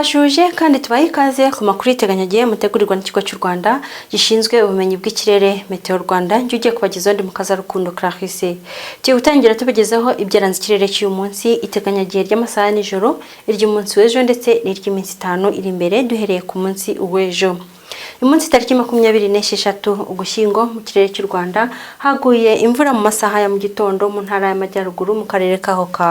Turabashuje kandi tubaye ikaze ku makuru y'iteganyagihe mutegurirwa n'ikigo cy'u Rwanda gishinzwe ubumenyi bw'ikirere Meteo Rwanda. Njye ugiye kubagezaho ndi mukaza Rukundo Clarisse. Tugiye gutangira tubagezaho ibyaranze ikirere cy'uyu munsi, iteganyagihe ry'amasaha n'ijoro, iry'umunsi w'ejo ndetse n'iry'iminsi 5 iri imbere duhereye ku munsi w'ejo. Uyu munsi tariki 26 Ugushyingo mu kirere cy'u Rwanda haguye imvura mu masaha ya mu gitondo mu ntara y'Amajyaruguru mu karere kaho ka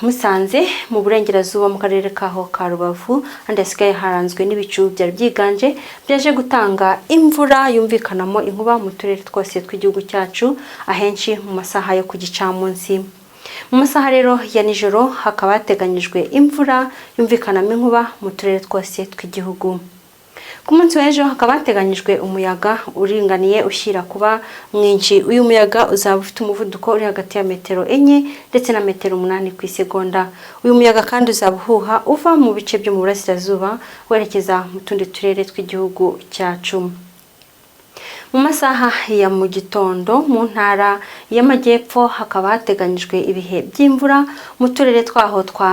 Musanze, mu burengerazuba mu karere kaho ka Rubavu, andi hasigaye haranzwe n'ibicu byari byiganje byaje gutanga imvura yumvikanamo inkuba mu turere twose tw'igihugu cyacu, ahenshi mu masaha yo ku gicamunsi. Mu masaha rero ya nijoro hakaba hateganyijwe imvura yumvikanamo inkuba mu turere twose tw'igihugu. Ku munsi w'ejo hakaba hateganyijwe umuyaga uringaniye ushyira kuba mwinshi. Uyu muyaga uzaba ufite umuvuduko uri hagati ya metero 4 ndetse na metero 8 ku isegonda. Uyu muyaga kandi uzaba uhuha uva mu bice byo mu burasirazuba werekeza mu tundi turere tw'igihugu cyacu. Mu masaha ya mu gitondo mu ntara y'Amajyepfo hakaba hateganyijwe ibihe by'imvura mu turere twaho twa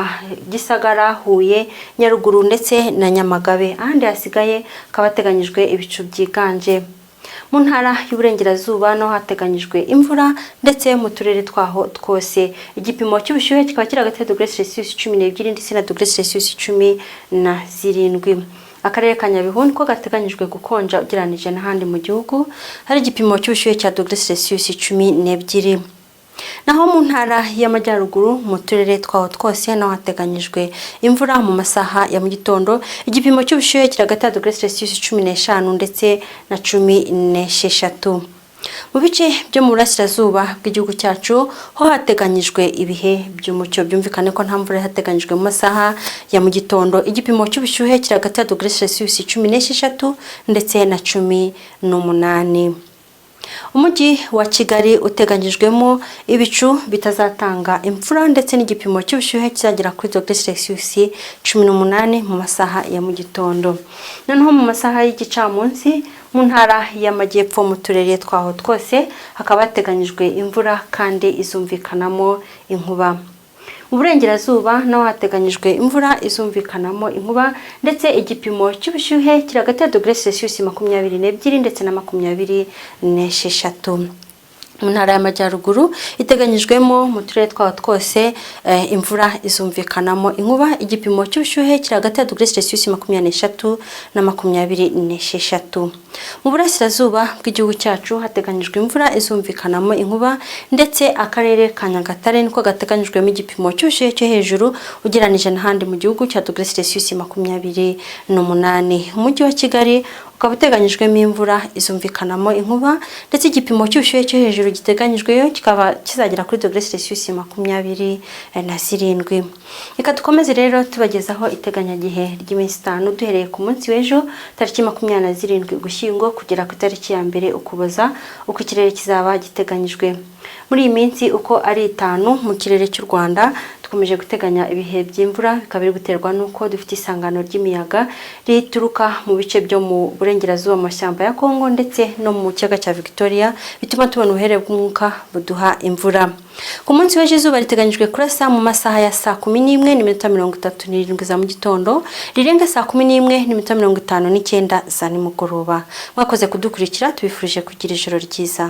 Gisagara, Huye, Nyaruguru ndetse na Nyamagabe, ahandi hasigaye hakaba hateganyijwe ibicu byiganje. Mu ntara y'Uburengerazuba no hateganyijwe imvura ndetse mu turere twaho twose. Igipimo cy'ubushyuhe kikaba kiri hagati ya -12 ndetse na -17. Akarere ka Nyabihu niko gateganyijwe gukonja ugereranije n'ahandi mu gihugu, hari igipimo cy'ubushyuhe cya -12. Naho mu ntara y'Amajyaruguru mu turere twaho twose naho hateganyijwe imvura mu masaha ya mu gitondo, igipimo cy'ubushyuhe kiri hagati ya -15 ndetse na 16. Mu bice byo mu burasirazuba bw'igihugu cyacu ho hateganyijwe ibihe by'umucyo. Byumvikane ko nta mvura hateganyijwe mu masaha ya mu gitondo, igipimo cy'ubushyuhe kiri hagati ya -16 ndetse na 18. Umujyi wa Kigali uteganyijwemo ibicu bitazatanga imvura ndetse n'igipimo cy'ubushyuhe kizagera kuri -18 mu masaha ya mu gitondo. Noneho mu masaha y'igicamunsi mu ntara y'Amajyepfo mu turere twaho twose hakaba hateganyijwe imvura kandi izumvikanamo inkuba. Mu burengerazuba naho hateganyijwe imvura izumvikanamo inkuba ndetse igipimo cy'ubushyuhe kiri hagati ya -22 ndetse na 26. Mu ntara y'Amajyaruguru iteganyijwemo mu turere twaho twose imvura izumvikanamo inkuba, igipimo cy'ubushyuhe kiri hagati ya -23 na 26. Mu burasirazuba bw'igihugu cyacu hateganyijwe imvura izumvikanamo inkuba ndetse akarere ka Nyagatare niko gateganyijwemo igipimo cy'ubushyuhe cyo hejuru ugereranije n'ahandi mu gihugu cya -28. Umujyi wa Kigali ukaba uteganyijwemo imvura izumvikanamo inkuba ndetse igipimo cy'ubushyuhe cyo hejuru giteganyijweyo kikaba kizagera kuri -27. Reka dukomeze rero tubagezaho iteganyagihe ry'iminsi 5 duhereye ku munsi w'ejo tariki 27 Ugushyingo kugera ku tariki ya 1 Ukuboza, uko ikirere kizaba giteganyijwe. Muri iyi minsi uko ari 5 mu kirere cy'u Rwanda dukomeje guteganya ibihe by'imvura, bikaba biri guterwa nuko dufite isangano ry'imiyaga rituruka mu bice byo mu burengerazuba mu mashyamba ya Kongo ndetse no mu kiyaga cya Victoria, bituma tubona ubuhere bw'umwuka buduha imvura. Ku munsi w'ejo izuba riteganyijwe kurasa mu masaha ya saa 11:37 za mu gitondo, rirenga saa 11:59 za nimugoroba. Mwakoze kudukurikira, tubifurije kugira ijoro ryiza.